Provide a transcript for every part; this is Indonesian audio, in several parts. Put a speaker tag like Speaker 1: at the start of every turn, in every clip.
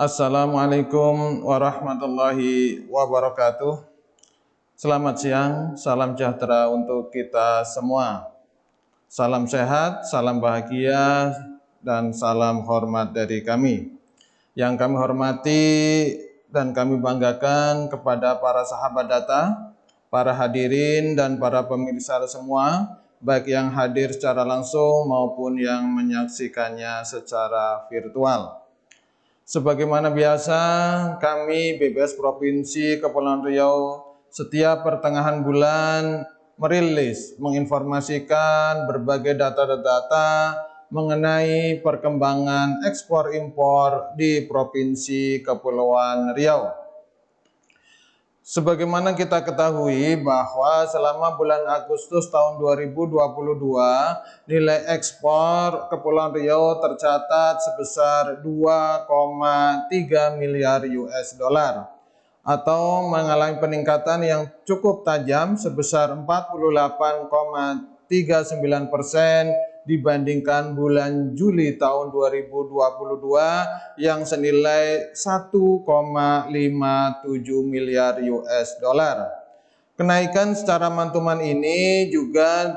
Speaker 1: Assalamualaikum warahmatullahi wabarakatuh. Selamat siang, salam sejahtera untuk kita semua. Salam sehat, salam bahagia, dan salam hormat dari kami. Yang kami hormati dan kami banggakan kepada para sahabat data, para hadirin dan para pemirsa semua, baik yang hadir secara langsung maupun yang menyaksikannya secara virtual. Sebagaimana biasa, kami BPS Provinsi Kepulauan Riau setiap pertengahan bulan menginformasikan berbagai data-data mengenai perkembangan ekspor impor di Provinsi Kepulauan Riau. Sebagaimana kita ketahui bahwa selama bulan Agustus tahun 2022 nilai ekspor Kepulauan Riau tercatat sebesar 2,3 miliar US dollar atau mengalami peningkatan yang cukup tajam sebesar 48,39% dibandingkan bulan Juli tahun 2022 yang senilai 1,57 miliar US dollar. Kenaikan secara mantuman ini juga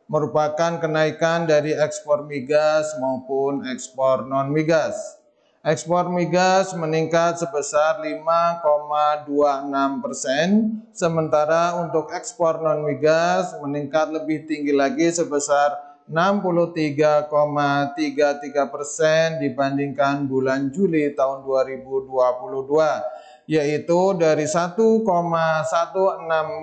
Speaker 1: merupakan kenaikan dari ekspor migas maupun ekspor non-migas. Ekspor migas meningkat sebesar 5,26%, sementara untuk ekspor non-migas meningkat lebih tinggi lagi sebesar 63,33% dibandingkan bulan Juli tahun 2022, yaitu dari 1,16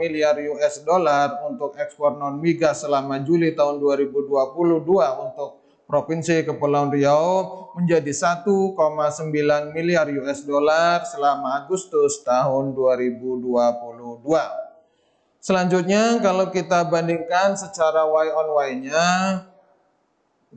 Speaker 1: miliar US dollar untuk ekspor non-migas selama Juli tahun 2022 untuk Provinsi Kepulauan Riau menjadi 1,9 miliar US dollar selama Agustus tahun 2022. Selanjutnya, kalau kita bandingkan secara Y on Y-nya,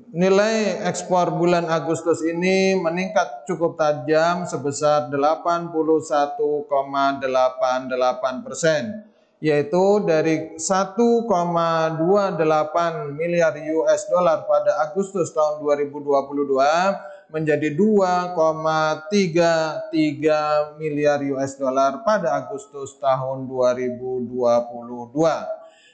Speaker 1: nilai ekspor bulan Agustus ini meningkat cukup tajam sebesar 81,88%, yaitu dari 1,28 miliar US dollar pada Agustus tahun 2022 menjadi 2,33 miliar US dollar pada Agustus tahun 2022.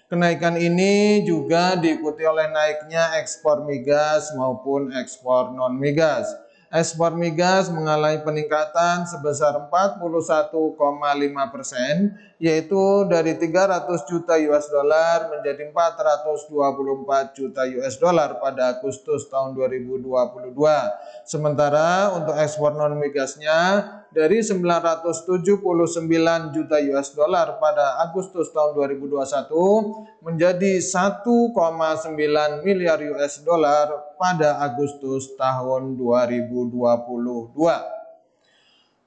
Speaker 1: Kenaikan ini juga diikuti oleh naiknya ekspor migas maupun ekspor non-migas. Ekspor migas mengalami peningkatan sebesar 41,5%, yaitu dari 300 juta US dollar menjadi 424 juta US dollar pada Agustus tahun 2022. Sementara untuk ekspor non-migasnya dari 979 juta US dollar pada Agustus tahun 2021 menjadi 1,9 miliar US dollar pada Agustus tahun 2022.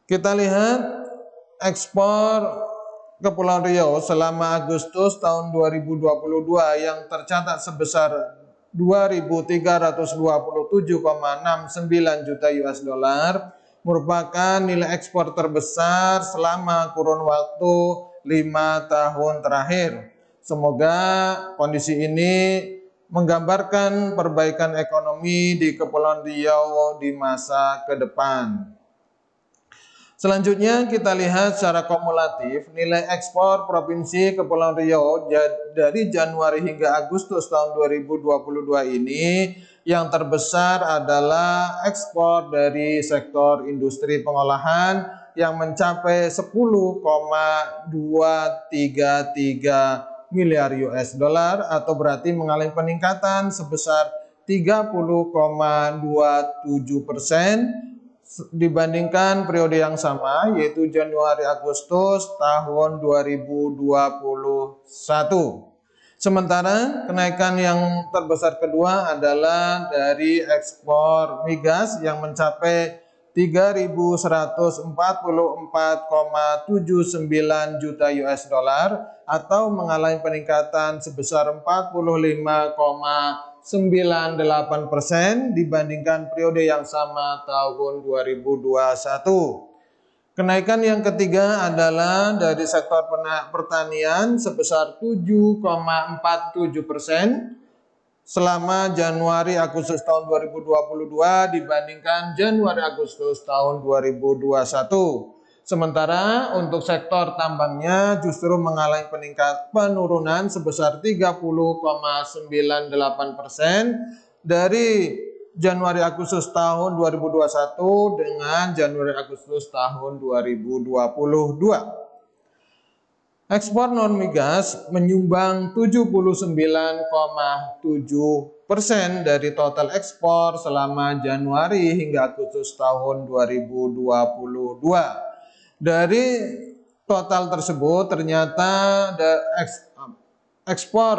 Speaker 1: Kita lihat ekspor Kepulauan Riau selama Agustus tahun 2022 yang tercatat sebesar 2.327,69 juta US dollar merupakan nilai ekspor terbesar selama kurun waktu 5 tahun terakhir. Semoga kondisi ini menggambarkan perbaikan ekonomi di Kepulauan Riau di masa ke depan. Selanjutnya kita lihat secara kumulatif nilai ekspor Provinsi Kepulauan Riau dari Januari hingga Agustus tahun 2022 ini yang terbesar adalah ekspor dari sektor industri pengolahan yang mencapai 10,233 miliar US dollar atau berarti mengalami peningkatan sebesar 30,27% dibandingkan periode yang sama, yaitu Januari Agustus tahun 2021. Sementara kenaikan yang terbesar kedua adalah dari ekspor migas yang mencapai 3.144,79 juta US dollar atau mengalami peningkatan sebesar 45,98% dibandingkan periode yang sama tahun 2021. Kenaikan yang ketiga adalah dari sektor pertanian sebesar 7,47%, selama Januari-Agustus tahun 2022 dibandingkan Januari-Agustus tahun 2021. Sementara untuk sektor tambangnya justru mengalami penurunan sebesar 30,98% dari Januari-Agustus tahun 2021 dengan Januari-Agustus tahun 2022. Ekspor non migas menyumbang 79,7% dari total ekspor selama Januari hingga Agustus tahun 2022. Dari total tersebut ternyata ekspor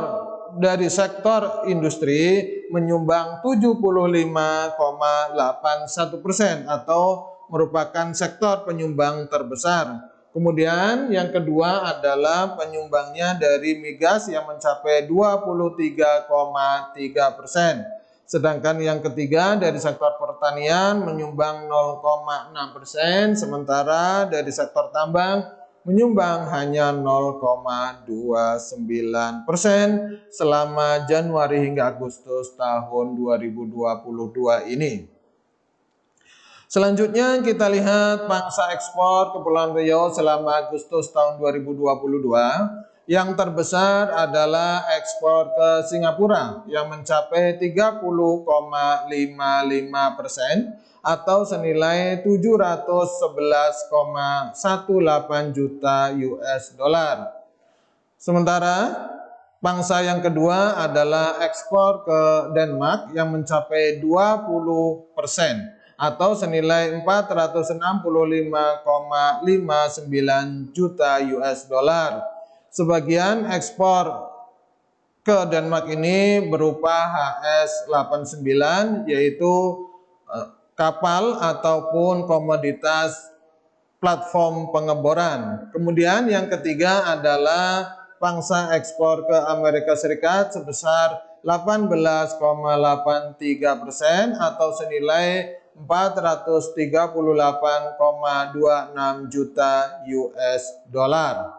Speaker 1: dari sektor industri menyumbang 75,81% atau merupakan sektor penyumbang terbesar. Kemudian yang kedua adalah penyumbangnya dari migas yang mencapai 23,3%. Sedangkan yang ketiga dari sektor pertanian menyumbang 0,6%, sementara dari sektor tambang menyumbang hanya 0,29% selama Januari hingga Agustus tahun 2022 ini. Selanjutnya kita lihat pangsa ekspor Kepulauan Riau selama Agustus tahun 2022. Yang terbesar adalah ekspor ke Singapura yang mencapai 30,55% atau senilai 711,18 juta US dollar. Sementara pangsa yang kedua adalah ekspor ke Denmark yang mencapai 20% atau senilai 465,59 juta US dollar. Sebagian ekspor ke Denmark ini berupa HS89 yaitu kapal ataupun komoditas platform pengeboran. Kemudian yang ketiga adalah pangsa ekspor ke Amerika Serikat sebesar 18,83% atau senilai 438,26 juta US dollar.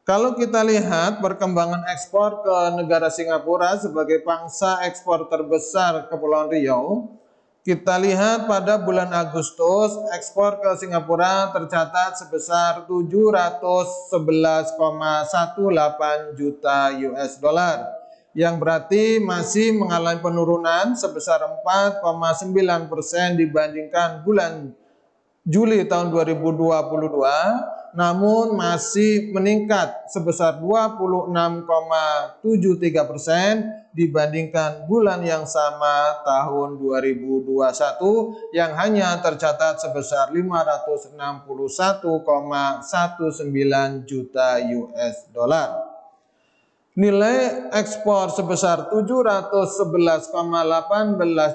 Speaker 1: Kalau kita lihat perkembangan ekspor ke negara Singapura sebagai pangsa ekspor terbesar Kepulauan Riau, kita lihat pada bulan Agustus ekspor ke Singapura tercatat sebesar 711,18 juta US dollar. Yang berarti masih mengalami penurunan sebesar 4,9% dibandingkan bulan Juli tahun 2022, namun masih meningkat sebesar 26,73% dibandingkan bulan yang sama tahun 2021 yang hanya tercatat sebesar 561,19 juta US dollar. Nilai ekspor sebesar 711,18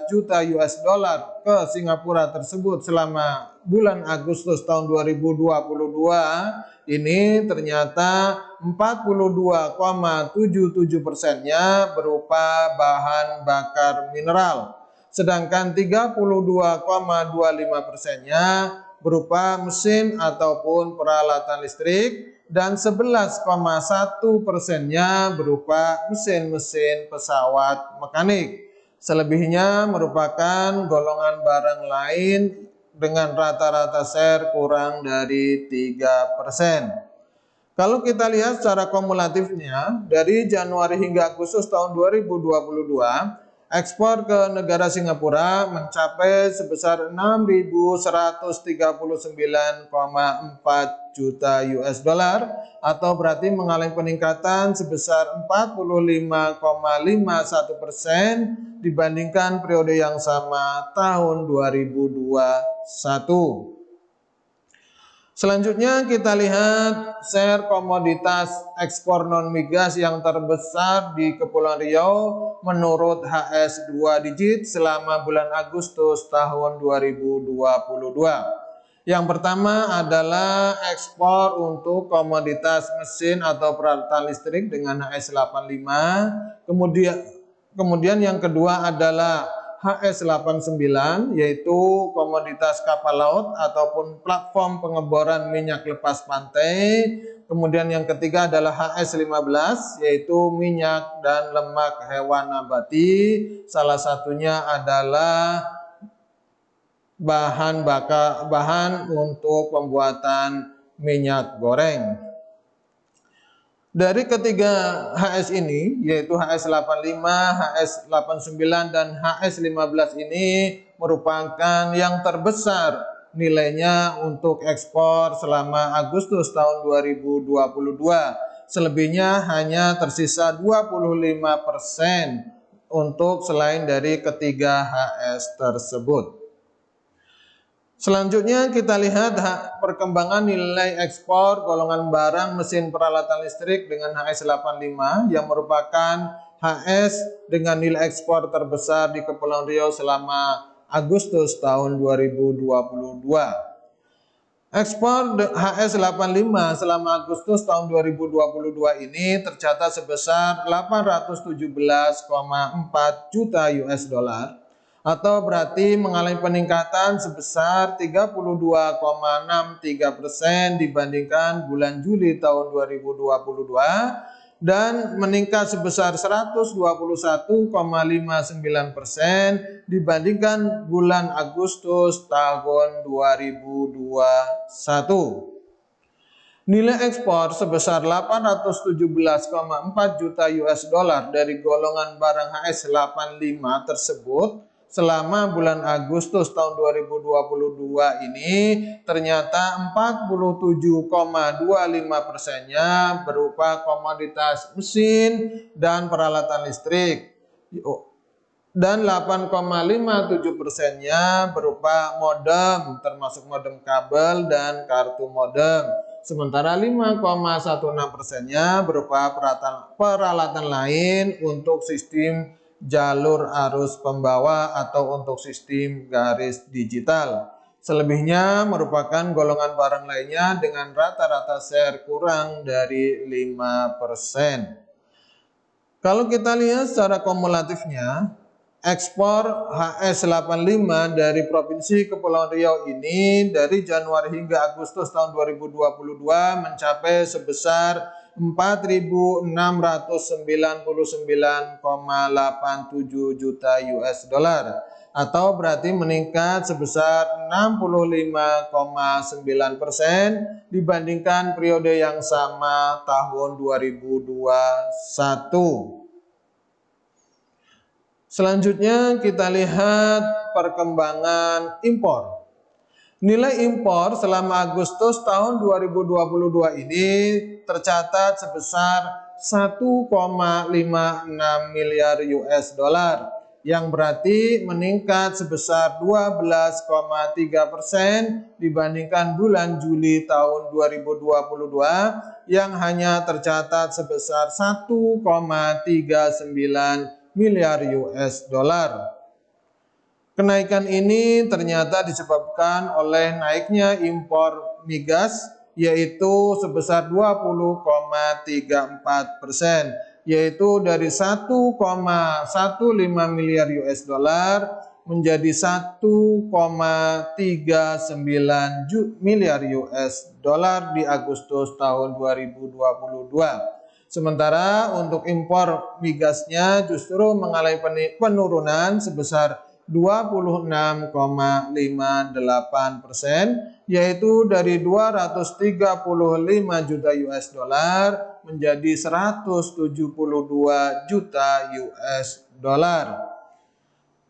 Speaker 1: juta US dollar ke Singapura tersebut selama bulan Agustus tahun 2022 ini ternyata 42,77%-nya berupa bahan bakar mineral, sedangkan 32,25%-nya berupa mesin ataupun peralatan listrik, dan 11,1%-nya berupa mesin-mesin pesawat mekanik. Selebihnya merupakan golongan barang lain dengan rata-rata share kurang dari 3%. Kalau kita lihat secara kumulatifnya, dari Januari hingga Agustus tahun 2022, ekspor ke negara Singapura mencapai sebesar 6.139,4 juta US dollar atau berarti mengalami peningkatan sebesar 45,51% dibandingkan periode yang sama tahun 2021. Selanjutnya kita lihat share komoditas ekspor non migas yang terbesar di Kepulauan Riau menurut HS 2 digit selama bulan Agustus tahun 2022. Yang pertama adalah ekspor untuk komoditas mesin atau peralatan listrik dengan HS 85. Kemudian yang kedua adalah HS89 yaitu komoditas kapal laut ataupun platform pengeboran minyak lepas pantai Kemudian yang ketiga adalah HS15, yaitu minyak dan lemak hewan nabati. Salah satunya adalah bahan untuk pembuatan minyak goreng. Dari ketiga HS ini, yaitu HS85, HS89, dan HS15 ini merupakan yang terbesar nilainya untuk ekspor selama Agustus tahun 2022. Selebihnya hanya tersisa 25% untuk selain dari ketiga HS tersebut. Selanjutnya kita lihat perkembangan nilai ekspor golongan barang mesin peralatan listrik dengan HS85 yang merupakan HS dengan nilai ekspor terbesar di Kepulauan Riau selama Agustus tahun 2022. Ekspor HS85 selama Agustus tahun 2022 ini tercatat sebesar 817,4 juta US dollar atau berarti mengalami peningkatan sebesar 32,63% dibandingkan bulan Juli tahun 2022 dan meningkat sebesar 121,59% dibandingkan bulan Agustus tahun 2021. Nilai ekspor sebesar 817,4 juta US dollar dari golongan barang HS85 tersebut selama bulan Agustus tahun 2022 ini ternyata 47,25%-nya berupa komoditas mesin dan peralatan listrik dan 8,57%-nya berupa modem termasuk modem kabel dan kartu modem. Sementara 5,16%-nya berupa peralatan lain untuk sistem jalur arus pembawa atau untuk sistem garis digital. Selebihnya merupakan golongan barang lainnya dengan rata-rata share kurang dari 5%. Kalau kita lihat secara kumulatifnya, ekspor HS85 dari Provinsi Kepulauan Riau ini dari Januari hingga Agustus tahun 2022 mencapai sebesar 4.699,87 juta US dollar atau berarti meningkat sebesar 65,9% dibandingkan periode yang sama tahun 2021. Selanjutnya kita lihat perkembangan impor. Nilai impor selama Agustus tahun 2022 ini tercatat sebesar 1,56 miliar US dollar yang berarti meningkat sebesar 12,3% dibandingkan bulan Juli tahun 2022 yang hanya tercatat sebesar 1,39 miliar US dollar. Kenaikan ini ternyata disebabkan oleh naiknya impor migas yaitu sebesar 20,34%, yaitu dari 1,15 miliar US dollar menjadi 1,39 miliar US dollar di Agustus tahun 2022. Sementara untuk impor migasnya justru mengalami penurunan sebesar 26,58%, yaitu dari 235 juta US dollar menjadi 172 juta US dollar.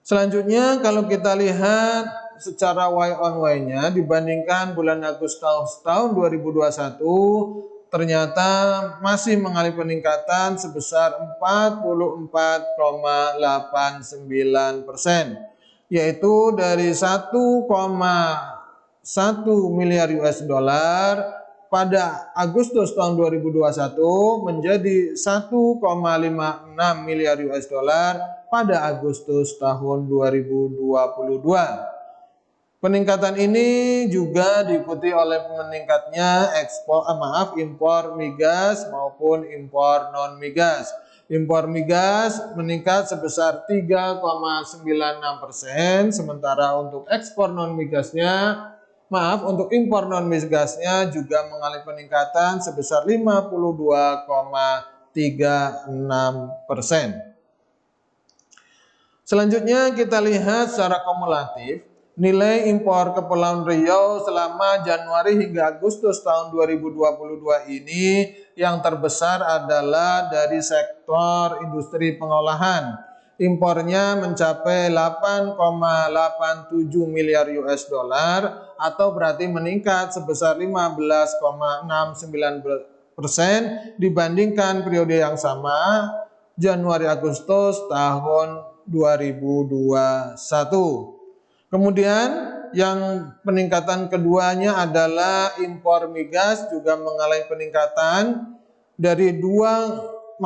Speaker 1: Selanjutnya kalau kita lihat secara Y on Y-nya dibandingkan bulan Agustus tahun 2021 ternyata masih mengalami peningkatan sebesar 44,89%, yaitu dari 1,1 miliar US dollar pada Agustus tahun 2021 menjadi 1,56 miliar US dollar pada Agustus tahun 2022. Peningkatan ini juga diikuti oleh meningkatnya impor migas maupun impor non migas. Impor migas meningkat sebesar 3,96%, sementara untuk ekspor non migasnya untuk impor non migasnya juga mengalami peningkatan sebesar 52,36%. Selanjutnya kita lihat secara kumulatif nilai impor Kepulauan Riau selama Januari hingga Agustus tahun 2022 ini yang terbesar adalah dari sektor industri pengolahan. Impornya mencapai 8,87 miliar US dollar atau berarti meningkat sebesar 15,69% dibandingkan periode yang sama Januari Agustus tahun 2021. Kemudian yang peningkatan keduanya adalah impor migas juga mengalami peningkatan dari 1,66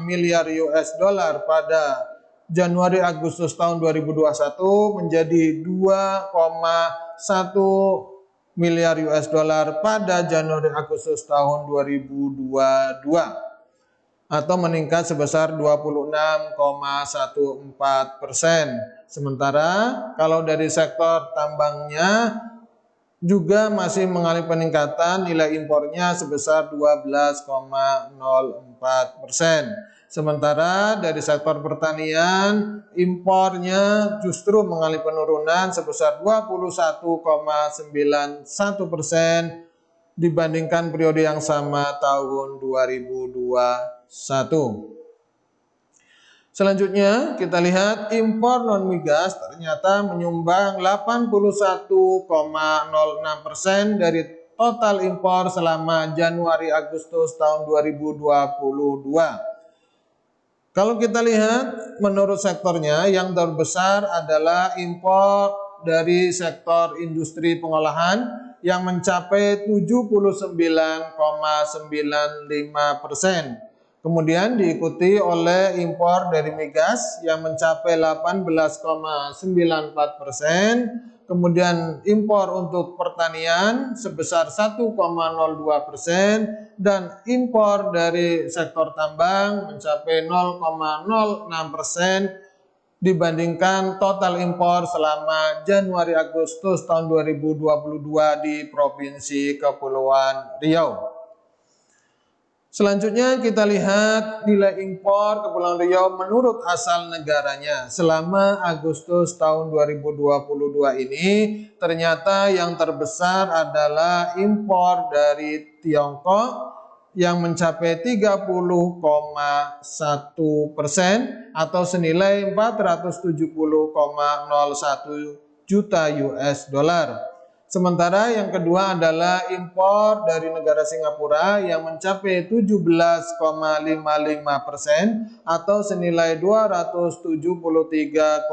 Speaker 1: miliar US dollar pada Januari Agustus tahun 2021 menjadi 2,1 miliar US dollar pada Januari Agustus tahun 2022 atau meningkat sebesar 26,14%. Sementara kalau dari sektor tambangnya juga masih mengalami peningkatan, nilai impornya sebesar 12,04%. Sementara dari sektor pertanian, impornya justru mengalami penurunan sebesar 21,91% dibandingkan periode yang sama tahun 2021. Selanjutnya kita lihat impor non migas ternyata menyumbang 81,06% dari total impor selama Januari Agustus tahun 2022. Kalau kita lihat menurut sektornya yang terbesar adalah impor dari sektor industri pengolahan yang mencapai 79,95%. Kemudian diikuti oleh impor dari migas yang mencapai 18,94%. Kemudian impor untuk pertanian sebesar 1,02% dan impor dari sektor tambang mencapai 0,06% dibandingkan total impor selama Januari Agustus tahun 2022 di Provinsi Kepulauan Riau. Selanjutnya kita lihat nilai impor Kepulauan Riau menurut asal negaranya. Selama Agustus tahun 2022 ini ternyata yang terbesar adalah impor dari Tiongkok yang mencapai 30,1% atau senilai 470,01 juta US dollar. Sementara yang kedua adalah impor dari negara Singapura yang mencapai 17,55% atau senilai 273,93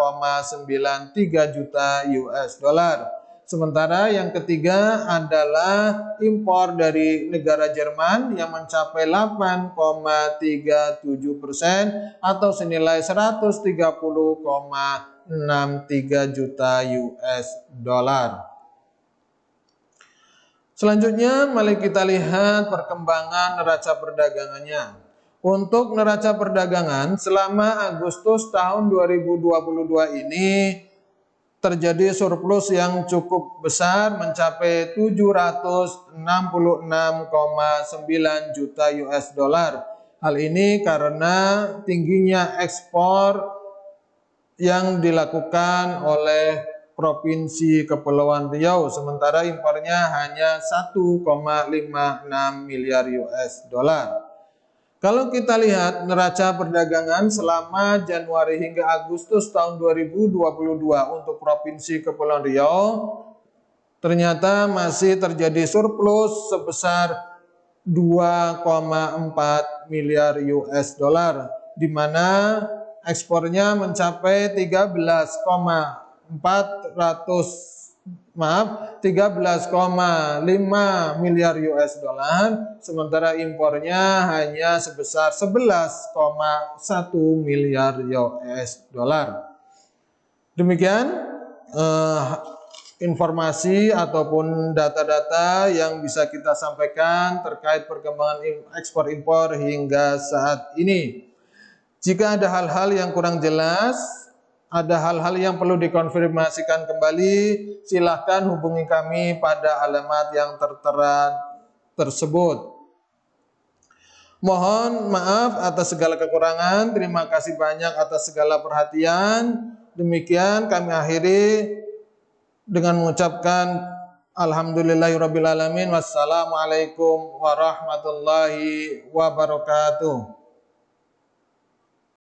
Speaker 1: juta US dollar. Sementara yang ketiga adalah impor dari negara Jerman yang mencapai 8,37% atau senilai 130,63 juta US dollar. Selanjutnya mari kita lihat perkembangan neraca perdagangannya. Untuk neraca perdagangan selama Agustus tahun 2022 ini terjadi surplus yang cukup besar mencapai 766,9 juta US dollar. Hal ini karena tingginya ekspor yang dilakukan oleh Provinsi Kepulauan Riau, sementara impornya hanya 1,56 miliar US dollar. Kalau kita lihat neraca perdagangan selama Januari hingga Agustus tahun 2022 untuk Provinsi Kepulauan Riau, ternyata masih terjadi surplus sebesar 2,4 miliar US dollar, di mana ekspornya mencapai 13,5 miliar US dollar, sementara impornya hanya sebesar 11,1 miliar US dollar. Demikian informasi ataupun data-data yang bisa kita sampaikan terkait perkembangan ekspor impor hingga saat ini. Jika ada hal-hal yang kurang jelas, ada hal-hal yang perlu dikonfirmasikan kembali, silahkan hubungi kami pada alamat yang tertera tersebut. Mohon maaf atas segala kekurangan. Terima kasih banyak atas segala perhatian. Demikian kami akhiri dengan mengucapkan alhamdulillahirabbil alamin. Wassalamualaikum warahmatullahi wabarakatuh.